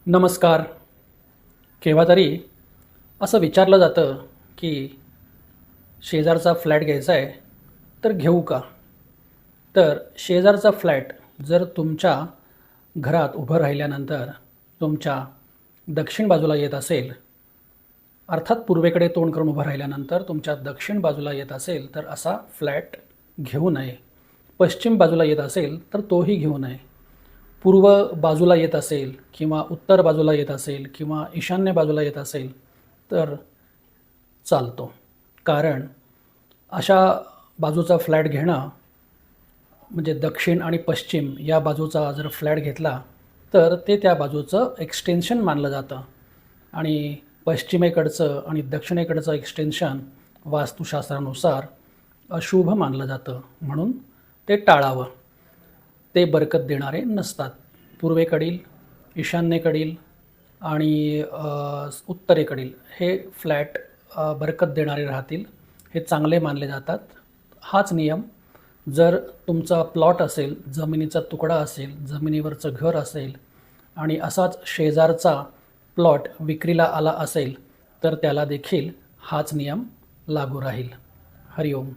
नमस्कार. केव्हा तरी असं विचारलं जातं की शेजारचा फ्लॅट घ्यायचा आहे तर घेऊ का? तर शेजारचा फ्लॅट जर तुमच्या घरात उभं राहिल्यानंतर तुमच्या दक्षिण बाजूला येत असेल, अर्थात पूर्वेकडे तोंड करून उभं राहिल्यानंतर तुमच्या दक्षिण बाजूला येत असेल तर असा फ्लॅट घेऊ नये. पश्चिम बाजूला येत असेल तर तोही घेऊ नये. पूर्व बाजूला येत असेल किंवा उत्तर बाजूला येत असेल किंवा ईशान्य बाजूला येत असेल तर चालतो. कारण अशा बाजूचा फ्लॅट घेणं म्हणजे दक्षिण आणि पश्चिम या बाजूचा जर फ्लॅट घेतला तर ते त्या बाजूचं एक्सटेन्शन मानलं जातं आणि पश्चिमेकडचं आणि दक्षिणेकडचं एक्सटेन्शन वास्तुशास्त्रानुसार अशुभ मानलं जातं, म्हणून ते टाळावं. ते बरकत देणारे नसतात. पूर्वेकडील, ईशान्येकडील आणि उत्तरेकडील हे फ्लॅट बरकत देणारे राहतील, हे चांगले मानले जातात. हाच नियम जर तुमचा प्लॉट असेल, जमिनीचा तुकडा असेल, जमिनीवरचं घर असेल आणि असाच शेजारचा प्लॉट विक्रीला आला असेल तर त्याला देखील हाच नियम लागू राहील. हरिओम.